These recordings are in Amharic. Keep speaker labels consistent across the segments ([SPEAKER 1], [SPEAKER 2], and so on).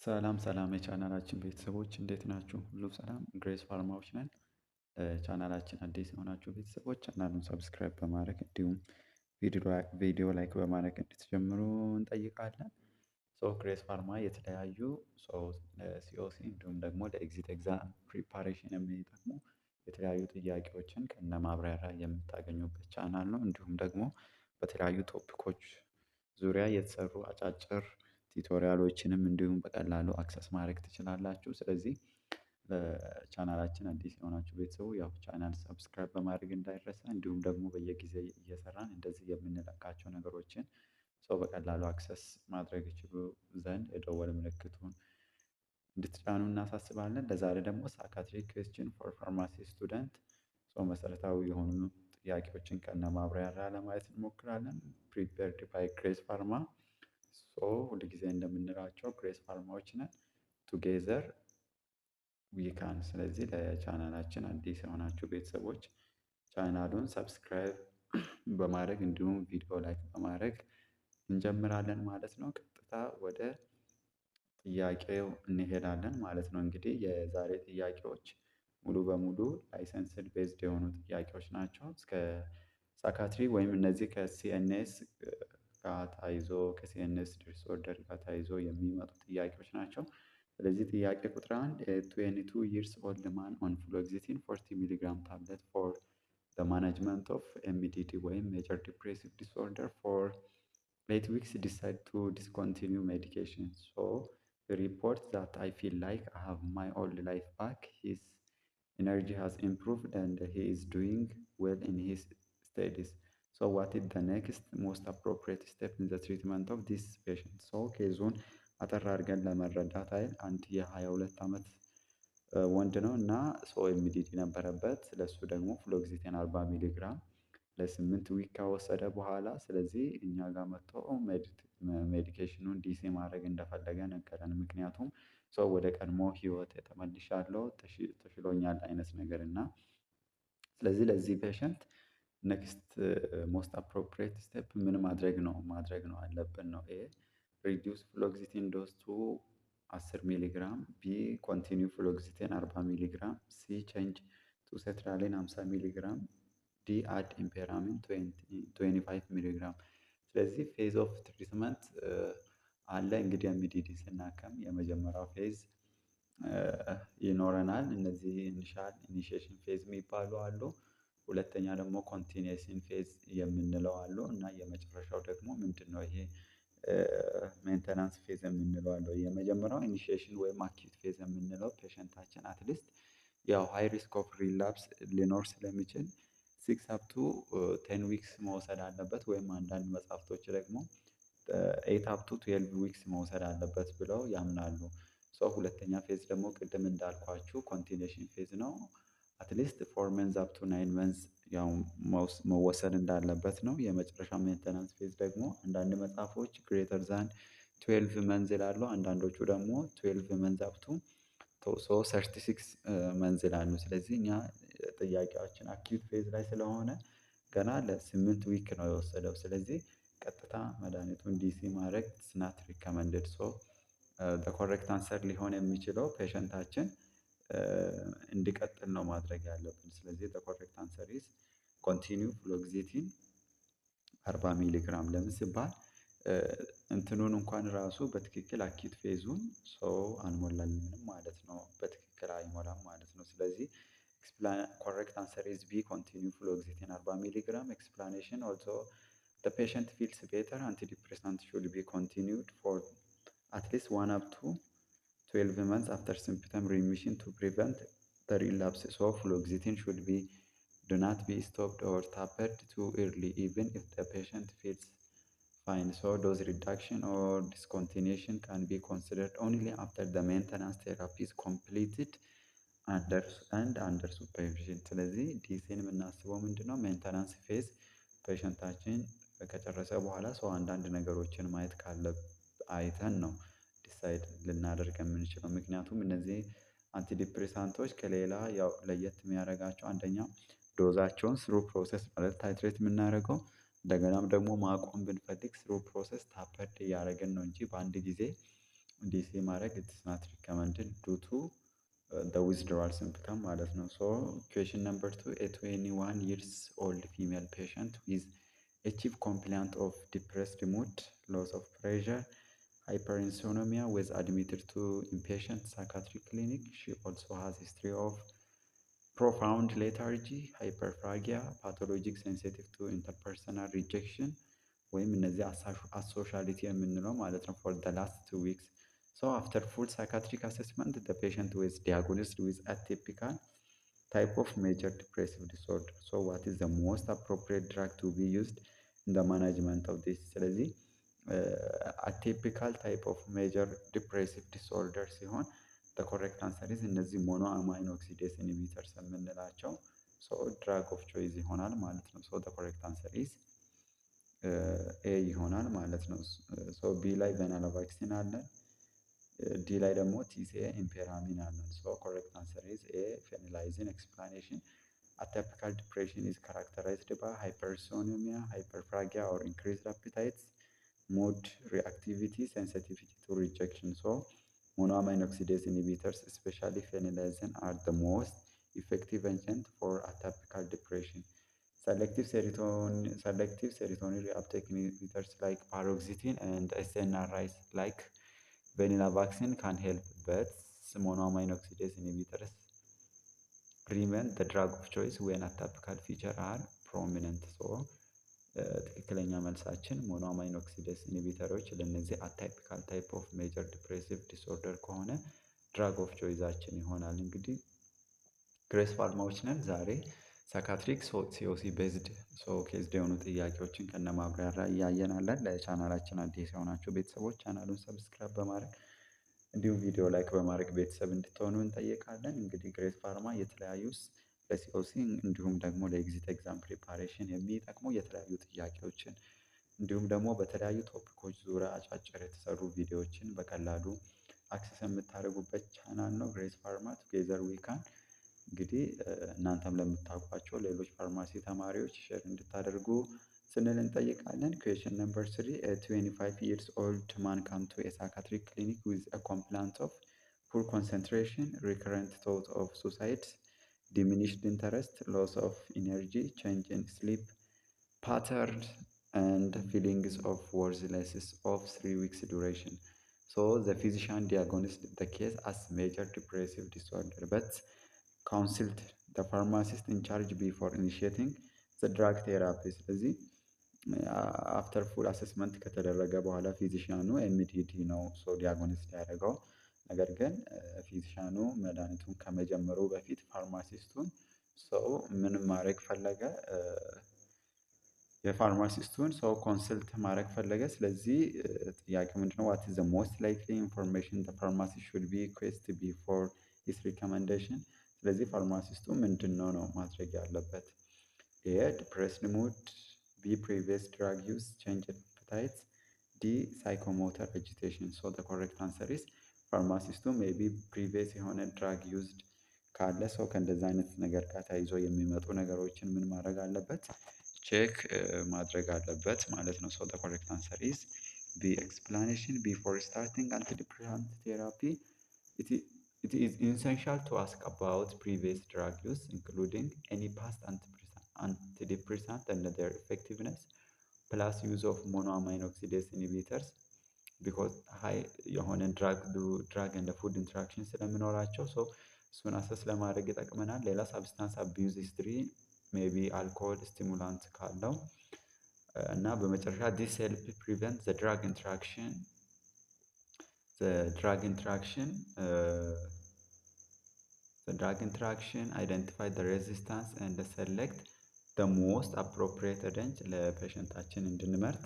[SPEAKER 1] ሰላም ሰላም የቻናላችን ቤተሰቦች እንዴት ናችሁ? ሁሉ ሰላም ግሬስ ፋርማዎች ነን። ቻናላችን አዲስ የሆናችሁ ቤተሰቦች ቻናሉን ሰብስክራይብ በማድረግ እንዲሁም ቪዲዮ ላይክ በማድረግ እንድትጀምሩ እንጠይቃለን። ግሬስ ፋርማ የተለያዩ ለሲኦሲ እንዲሁም ደግሞ ለኤግዚት ኤግዛም ፕሪፓሬሽን የሚጠቅሙ የተለያዩ ጥያቄዎችን ከነ ማብራሪያ የምታገኙበት ቻናል ነው። እንዲሁም ደግሞ በተለያዩ ቶፒኮች ዙሪያ የተሰሩ አጫጭር ቲቶሪያሎችንም እንዲሁም በቀላሉ አክሰስ ማድረግ ትችላላችሁ። ስለዚህ ለቻናላችን አዲስ የሆናችሁ ቤተሰቡ ያው ቻናል ሰብስክራይብ በማድረግ እንዳይረሳ፣ እንዲሁም ደግሞ በየጊዜው እየሰራን እንደዚህ የምንለቃቸው ነገሮችን ሰው በቀላሉ አክሰስ ማድረግ ይችሉ ዘንድ የደወል ምልክቱን እንድትጫኑ እናሳስባለን። ለዛሬ ደግሞ ሳይካትሪክ ኩዌስችን ፎር ፋርማሲ ስቱደንት መሰረታዊ የሆኑ ጥያቄዎችን ከነ ማብራሪያ ለማየት እንሞክራለን። ፕሪፔርድ ባይ ግሬስ ፋርማ። ሁል ጊዜ እንደምንላቸው ግሬስ ፋርማዎች ነን። ቱጌዘር ዊካን። ስለዚህ ለቻናላችን አዲስ የሆናችሁ ቤተሰቦች ቻናሉን ሰብስክራይብ በማድረግ እንዲሁም ቪዲዮ ላይክ በማድረግ እንጀምራለን ማለት ነው። ቀጥታ ወደ ጥያቄው እንሄዳለን ማለት ነው። እንግዲህ የዛሬ ጥያቄዎች ሙሉ በሙሉ ላይሰንስድ ቤዝድ የሆኑ ጥያቄዎች ናቸው። እስከ ሳይካትሪ ወይም እነዚህ ከሲኤንኤስ ጋር ተያይዞ ከሲኤንኤስ ዲስኦርደር ጋር ተያይዞ የሚመጡ ጥያቄዎች ናቸው። ስለዚህ ጥያቄ ቁጥር 1 22 years old man on fluoxetine 40 milligram tablet for the management of MDD ወይም major depressive disorder for 8 weeks decide to discontinue medication. So he reports that I feel like I have my old life back. His energy has improved and he is doing well in his studies. So what is the next most appropriate step in the treatment of this patient? So ኬዙን አጠር አድርገን ለመረዳት አይደል አንድ የ22 ዓመት ወንድ ነው እና ኤምዲዲ ነበረበት። ስለሱ ደግሞ ፍሎግዚቲን 40 ሚሊግራም ለ8 ዊክ ከወሰደ በኋላ ስለዚህ እኛ ጋር መጥቶ ሜዲኬሽኑን ዲሲ ማድረግ እንደፈለገ ነገረን። ምክንያቱም ሰው ወደ ቀድሞ ህይወት ተመልሻለሁ ተሽሎኛል አይነት ነገር እና ስለዚህ ለዚህ ፔሸንት ኔክስት ሞስት አፕሮፕሪየት ስቴፕ ምን ማድረግ ነው አለብን ነው። ኤ ሪዲዩስ ፍሎግዚቲን ዶዝ ቱ 10 ሚሊግራም፣ ቢ ኮንቲኒው ፍሎግዚቲን 40 ሚሊግራም፣ ሲ ቼንጅ ቱ ሴትራሊን 50 ሚሊግራም፣ ዲ አድ ኢምፔራሚን 25 ሚሊግራም። ስለዚህ ፌዝ ኦፍ ትሪትመንት አለ እንግዲህ ኤምዲዲ ስናከም የመጀመሪያው ፌዝ ይኖረናል። እነዚህ ኢኒሺዬሽን ፌዝ የሚባሉ አሉ። ሁለተኛ ደግሞ ኮንቲኒየሽን ፌዝ የምንለው አሉ እና የመጨረሻው ደግሞ ምንድነው ይሄ ሜንተናንስ ፌዝ የምንለው አለው። የመጀመሪያው ኢኒሺዬሽን ወይም አኪዩት ፌዝ የምንለው ፔሸንታችን አትሊስት ያው ሃይ ሪስክ ኦፍ ሪላፕስ ሊኖር ስለሚችል 6 አፕ ቱ 10 ዊክስ መውሰድ አለበት ወይም አንዳንድ መጽሐፍቶች ደግሞ 8 አፕ ቱ 12 ዊክስ መውሰድ አለበት ብለው ያምናሉ። ሁለተኛ ፌዝ ደግሞ ቅድም እንዳልኳችሁ ኮንቲኒየሽን ፌዝ ነው። አትሊስት 4 መንዝ አፕ ቱ 9 መንዝ ያው መወሰድ እንዳለበት ነው። የመጨረሻ ሜንተናንስ ፌዝ ደግሞ አንዳንድ መጽሐፎች ግሬተር ዛን 12 መንዝ ይላሉ። አንዳንዶቹ ደግሞ 12 መንዝ አፕ ቱ 36 መንዝ ይላሉ። ስለዚህ እኛ ጥያቄያችን አኪዩት ፌዝ ላይ ስለሆነ ገና ለ8 ዊክ ነው የወሰደው። ስለዚህ ቀጥታ መድኃኒቱን ዲሲ ማድረግ ኢትስ ናት ሪከመንድድ። ኮሬክት አንሰር ሊሆን የሚችለው ፔሸንታችን እንዲቀጥል ነው ማድረግ ያለብን። ስለዚህ ኮሬክት አንሰር ኢዝ ኮንቲኒው ፍሎግዚቲን 40 ሚሊግራም። ለምን ሲባል እንትኑን እንኳን ራሱ በትክክል አኪዩት ፌዙን አልሞላልንም ማለት ነው። በትክክል አይሞላም ማለት ነው። ስለዚህ ኮሬክት አንሰር ኢዝ ቢ ኮንቲኒው ፍሎግዚቲን 40 ሚሊግራም። ኤክስፕላኔሽን ኦልሶ the patient feels better. Antidepressant should be continued for at least 1 up to 12 months after symptom remission to prevent the relapse. So fluoxetine should do not be stopped or tapered too early even if the patient feels fine. So dose reduction or discontinuation can be considered only after the maintenance therapy is completed under supervision. ስለዚህ ዲሲን የምናስበው ምንድነው ሜንተናንስ ፌዝ ፔሸንታችን ከጨረሰ በኋላ አንዳንድ ነገሮችን ማየት አይተን ነው ዲሳይድ ልናደርግ የምንችለው። ምክንያቱም እነዚህ አንቲዲፕሬሳንቶች ከሌላ ያው ለየት የሚያደርጋቸው አንደኛው ዶዛቸውን ስሩ ፕሮሰስ ማለት ታይትሬት የምናደርገው እንደገናም ደግሞ ማቆም ብንፈልግ ስሩ ፕሮሰስ ታፐርድ እያደረግን ነው እንጂ በአንድ ጊዜ ዲሲ ማድረግ ኢትስ ናት ሪከመንድድ ዱ ቱ the withdrawal symptom ማለት ነው። ሶ question number 2 a 21 years old female patient with a chief complaint of depressed mood, loss of pressure, hyperinsomnia was admitted to inpatient psychiatric clinic. She also has history of profound lethargy, hyperphagia, pathologic sensitive to interpersonal rejection ወይም እነዚህ አሶሻሊቲ የምንለው ማለት ነው for the last 2 weeks. So after full psychiatric assessment, the patient was diagnosed with atypical type of major depressive disorder. So what is the most appropriate drug to be used in the management of this? ስለዚህ atypical type of major depressive disorder ሲሆን the correct answer is እነዚህ ሞኖ አማይን ኦክሲዴስ ኢንሂቢተርስ የምንላቸው so drug of choice ይሆናል ማለት ነው። so the correct answer is ኤ ይሆናል ማለት ነው። ሶ ቢ ላይ ቬናሎቫክሲን አለን። ዲ ላይ ደግሞ ቲሲኤ ኢምፔራሚን አለን። ሶ ኮሬክት አንሰር ኢዝ ኤ ፌኒላይዝን ኤክስፕላኔሽን አቲፒካል ዲፕሬሽን ኢዝ ካራክተራይዝድ ባይ ሃይፐርሶኒሚያ ሃይፐርፍራጊያ ኦር ኢንክሪዝድ አፒታይት ሙድ ሪአክቲቪቲ ሴንሲቲቪቲ ቱ ሪጀክሽን ሶ monoamine oxidase inhibitors especially phenylalanine are the most effective agent for atypical depression. Selective serotonin reuptake inhibitors like paroxetine and SNRIs like venlafaxine can help, but monoamine oxidase inhibitors remain the drug of choice when atypical features are prominent. So ትክክለኛ መልሳችን ሞኖአማይን ኦክሲዴስ ኢንሂቢተሮች ለነዚህ አታይፒካል ታይፕ ኦፍ ሜጀር ዲፕሬሲቭ ዲስኦርደር ከሆነ ድራግ ኦፍ ቾይዛችን ይሆናል። እንግዲህ ግሬስ ፋርማዎች ነን። ዛሬ ሳይካትሪክ ሲኦሲ ቤዝድ ኬዝድ የሆኑ ጥያቄዎችን ከነ ማብራሪያ እያየናለን። ለቻናላችን አዲስ የሆናችሁ ቤተሰቦች ቻናሉን ሰብስክራይብ በማድረግ እንዲሁም ቪዲዮ ላይክ በማድረግ ቤተሰብ እንድትሆኑ እንጠይቃለን። እንግዲህ ግሬስ ፋርማ የተለያዩ ለሲኦሲ እንዲሁም ደግሞ ለኤግዚት ኤግዛም ፕሪፓሬሽን የሚጠቅሙ የተለያዩ ጥያቄዎችን እንዲሁም ደግሞ በተለያዩ ቶፒኮች ዙሪያ አጫጭር የተሰሩ ቪዲዮዎችን በቀላሉ አክሰስ የምታደርጉበት ቻናል ነው ግሬስ ፋርማ ቱጌዘር ዊ ካን። እንግዲህ እናንተም ለምታውቋቸው ሌሎች ፋርማሲ ተማሪዎች ሼር እንድታደርጉ ስንል እንጠይቃለን። ኩዌሽን ነምበር 3 a 25 years old man come to a psychiatric clinic with a complaint of poor concentration, recurrent thought of suicide, diminished interest, loss of energy, change in sleep pattern, and feelings of worthlessness of 3 weeks duration. So the physician diagnosed the case as major depressive disorder, but counseled the pharmacist in charge before initiating the drug therapy. ስለዚህ አፍተር ፉል አሰስመንት ከተደረገ በኋላ ፊዚሻኑ ኤምዲዲ ነው ዲያግኖስ ያደረገው። ነገር ግን ፊዚሻኑ መድኃኒቱን ከመጀመሩ በፊት ፋርማሲስቱን ምን ማድረግ ፈለገ? የፋርማሲስቱን ኮንሰልት ማድረግ ፈለገ። ስለዚህ ጥያቄ ምንድነው? ዋት ኢዝ ዘ ሞስት ላይክሊ ኢንፎርሜሽን ዘ ፋርማሲስት ሹድ ቢ ሪኩዌስት ቢፎር ሂዝ ሪኮመንዴሽን። ስለዚህ ፋርማሲስቱ ምንድነው ነው ማድረግ ያለበት? ኤ ዲፕሬስድ ሙድ፣ ቢ ፕሪቪየስ ድራግ ዩዝ፣ ቼንጅ አፒታይት፣ ዲ ሳይኮሞተር አጂቴሽን። ሶ ዘ ኮሬክት አንሰር ኢዝ ፋርማሲስቱ ሜይ ቢ ፕሪቪየስ የሆነ ድራግ ዩዝድ ካለ ሰው ከእንደዚህ አይነት ነገር ጋር ተያይዞ የሚመጡ ነገሮችን ምን ማድረግ አለበት? ቼክ ማድረግ አለበት ማለት ነው። ሶ ዘ ኮሬክት አንሰር ኢዝ ቢ ኤክስፕላኔሽን ቢፎር ስታርቲንግ አንቲዲፕሬሳንት ቴራፒ it is essential to ask about previous drug use, including any past antidepressant and their effectiveness, plus use of monoamine oxidase inhibitors because high የሆነ drug and food interaction ስለሚኖራቸው እሱን አሰስ ለማድረግ ይጠቅመናል። ሌላ ሳብስታንስ አቢዩዝ ሂስትሪ ሜቢ አልኮሆል ስቲሙላንት ካለው እና በመጨረሻ ዲስ ሄልፕ ፕሪቨንት ዘ ድራግ ኢንትራክሽን አይደንቲፋይ ዘ ሬዚስታንስ ኤንድ ሰሌክት ዘ ሞስት አፕሮፕሪየት ሬንጅ ለፔሸንታችን እንድንመርጥ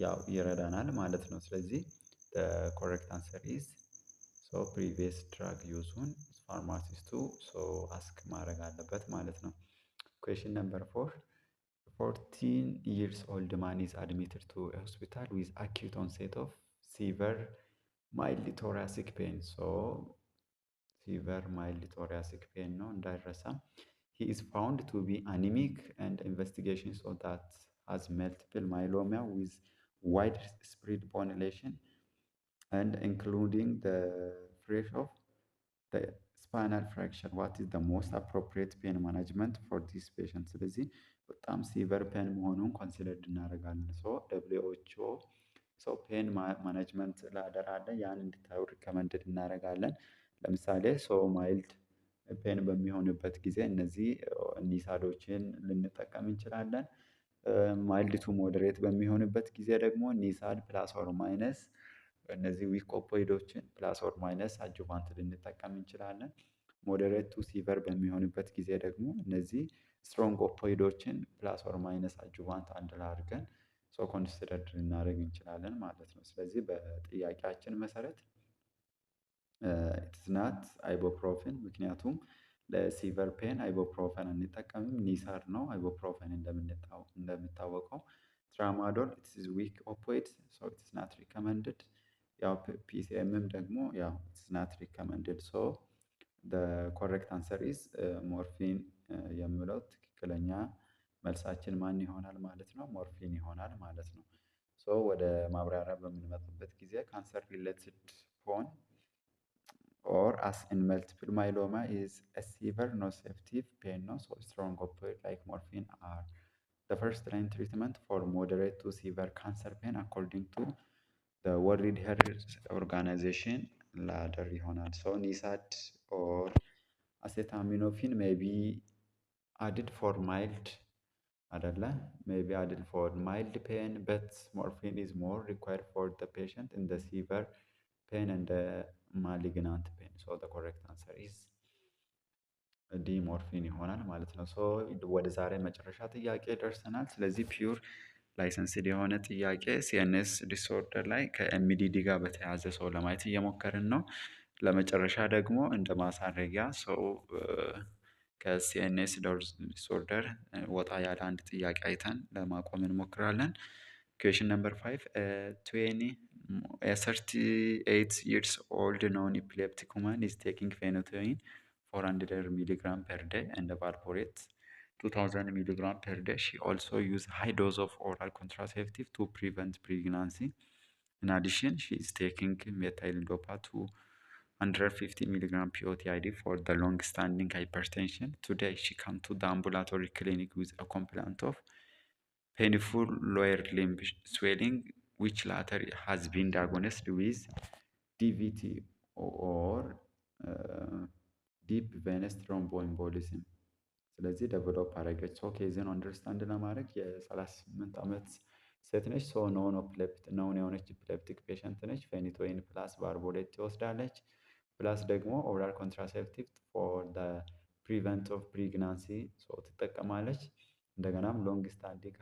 [SPEAKER 1] ያው ይረዳናል ማለት ነው። ስለዚህ ኮሬክት አንሰር ኢዝ ፕሪቪየስ ድራግ ዩዙን ፋርማሲስቱ አስክ ማድረግ አለበት ማለት ነው። ኩዌሽን ነምበር 4 14 years old man is admitted to a hospital with acute onset of severe mild thoracic pain. Severe mild thoracic pain ነው እንዳይረሳ። He is found to be anemic and investigations of that has multiple myeloma with widespread bone lesion and including the fresh of the spinal fracture what is the most appropriate pain management for this patient ስለዚህ በጣም ሲቨር ፔን መሆኑን ኮንሲደርድ እናደርጋለን። ሶ ደብሊው ኤች ኦ ሶ ፔን ማኔጅመንት ላደር አለ ያን እንድታዩ ሪከመንድድ እናደርጋለን። ለምሳሌ ሶ ማይልድ ፔን በሚሆንበት ጊዜ እነዚህ ኒሳዶችን ልንጠቀም እንችላለን። ማይልድ ቱ ሞደሬት በሚሆንበት ጊዜ ደግሞ ኒሳድ ፕላስ ኦር ማይነስ እነዚህ ዊክ ኦፖይዶችን ፕላስ ኦር ማይነስ አጁቫንት ልንጠቀም እንችላለን። ሞዴሬት ቱ ሲቨር በሚሆንበት ጊዜ ደግሞ እነዚህ ስትሮንግ ኦፖይዶችን ፕላስ ኦር ማይነስ አጁቫንት አንድ ላይ አድርገን ሶ ኮንሲደርድ ልናደርግ እንችላለን ማለት ነው። ስለዚህ በጥያቄያችን መሰረት ኢትስ ናት አይቦፕሮፌን ምክንያቱም ለሲቨር ፔን አይቦፕሮፌን አንጠቀምም ኒሳድ ነው አይቦፕሮፌን እንደሚታወቀው ትራማዶል ኢትስ ዊክ ኦፖይድ ሶ ኢትስ ናት ሪከመንድድ ያው ፒሲኤምም ደግሞ ያው ኢትስ ናት ሪከመንድድ ሶ ኮሬክት አንሰር ኢዝ ሞርፊን የሚለው ትክክለኛ መልሳችን ማን ይሆናል ማለት ነው? ሞርፊን ይሆናል ማለት ነው። ሶ ወደ ማብራሪያ በምንመጣበት ጊዜ ካንሰር ሪሌትድ ሆን ኦር አስ ኢን መልቲፕል ማይሎማ ኢዝ ኤ ሲቨር ኖሴፕቲቭ ፔን ነው። ሶ ስትሮንግ ኦፖይድ ላይክ ሞርፊን አር the first line treatment for moderate to severe cancer pain according to the World Health Organization ladder ይሆናል። so NSAID or acetaminophen may be added for mild አይደለ may be added for mild pain but morphine is more required for the patient in the severe pain and the malignant pain so the correct answer is ዲ ሞርፊን ይሆናል ማለት ነው። ሶ ወደ ዛሬ መጨረሻ ጥያቄ ደርሰናል። ስለዚህ ፒውር ላይሰንስድ የሆነ ጥያቄ ሲኤንኤስ ዲስኦርደር ላይ ከኤምዲዲ ጋር በተያያዘ ሰው ለማየት እየሞከርን ነው። ለመጨረሻ ደግሞ እንደ ማሳረጊያ ሰው ከሲኤንኤስ ዲስኦርደር ወጣ ያለ አንድ ጥያቄ አይተን ለማቆም እንሞክራለን። ኩዌሽን ነምበር 5 a 38 years old non-epileptic woman is taking phenytoin 400 milligram per day and valproate 2000 milligram per day. She also used high dose of oral contraceptive to prevent pregnancy. In addition, she is taking methyl-dopa 250 milligram POTID for the long-standing hypertension. Today, she came to the ambulatory clinic with a complaint of painful lower limb swelling, which latter has been diagnosed with DVT or ዲፕ ቬነስ ትሮምቦኤምቦሊዝም ስለዚህ ደቨሎፕ አደረገች። ሶ ኬዝን አንደርስታንድ ለማድረግ የ38 ዓመት ሴት ነች። ሶ ነውን የሆነች ኢፒሌፕቲክ ፔሸንት ነች። ፌኒቶይን ፕላስ ባርቦሌት ትወስዳለች። ፕላስ ደግሞ ኦራል ኮንትራሴፕቲቭ ፎር ፕሪቨንት ኦፍ ፕሪግናንሲ ትጠቀማለች። እንደገናም ሎንግ ስታንዲንግ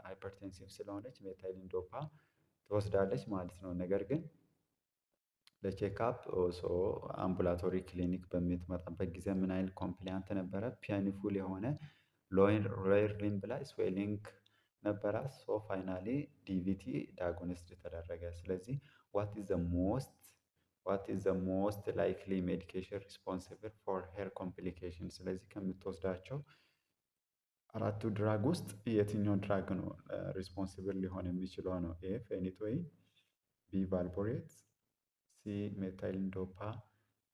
[SPEAKER 1] ሃይፐርቴንሲቭ ስለሆነች ሜታይሊን ዶፓ ትወስዳለች ማለት ነው። ነገር ግን ለቼክአፕ አምቡላቶሪ ክሊኒክ በምትመጣበት ጊዜ ምን አይነት ኮምፕሊያንት ነበረ? ፔንፉል የሆነ ሎየር ሊምብ ላይ ስዌሊንግ ነበራት። ሶ ፋይናሊ ዲቪቲ ዳያግኖስድ ተደረገ። ስለዚህ ዋት ኢዝ ዘ ሞስት ላይክሊ ሜዲኬሽን ሪስፖንሲብል ፎር ሄር ኮምፕሊኬሽን። ስለዚህ ከምትወስዳቸው አራቱ ድራግ ውስጥ የትኛው ድራግ ነው ሪስፖንሲብል ሊሆን የሚችለው ነው? ኤ ፌኒቶይን፣ ቢ ቫልፖሬት፣ ሲ ሜታይሊን ዶፓ፣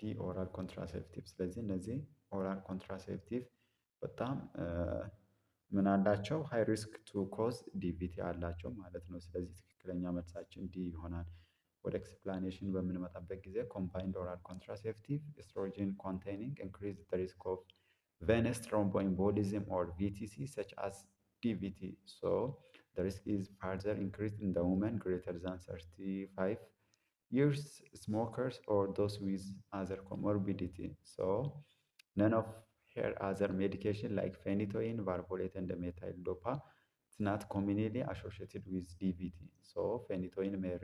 [SPEAKER 1] ዲ ኦራል ኮንትራሴፕቲቭ። ስለዚህ እነዚህ ኦራል ኮንትራሴፕቲቭ በጣም ምን አላቸው? ሃይ ሪስክ ቱ ኮዝ ዲቪቲ አላቸው ማለት ነው። ስለዚህ ትክክለኛ መልሳችን ዲ ይሆናል። ወደ ኤክስፕላኔሽን በምንመጣበት ጊዜ ኮምባይንድ ኦራል ኮንትራሴፕቲቭ ኤስትሮጂን ኮንቴኒንግ ኢንክሪዝ ዘ ሪስክ ኦፍ venous thromboembolism or VTC such as DVT. So the risk is further increased in the women greater than 35 years, smokers or those with other comorbidity. So none of her other medication like phenytoin, valproate and methyl-dopa is not commonly associated with DVT. So phenytoin may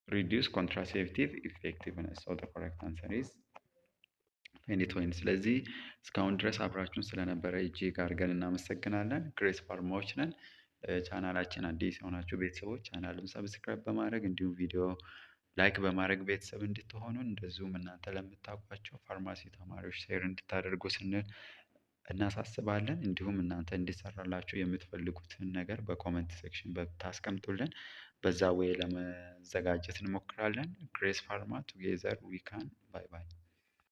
[SPEAKER 1] reduce contraceptive effectiveness. So the correct answer is ፌኒቶይን። ስለዚህ እስካሁን ድረስ አብራችሁን ስለነበረ እጅግ አድርገን እናመሰግናለን። ግሬስ ፋርማዎች ነን። ቻናላችን አዲስ የሆናችሁ ቤተሰቦች ቻናሉን ሰብስክራይብ በማድረግ እንዲሁም ቪዲዮ ላይክ በማድረግ ቤተሰብ እንድትሆኑ እንደዚሁም እናንተ ለምታውቋቸው ፋርማሲ ተማሪዎች ሼር እንድታደርጉ ስንል እናሳስባለን። እንዲሁም እናንተ እንዲሰራላችሁ የምትፈልጉትን ነገር በኮመንት ሴክሽን ብታስቀምጡልን በዛ ዌይ ለመዘጋጀት እንሞክራለን። ግሬስ ፋርማ ቱጌዘር ዊ ካን። ባይ ባይ።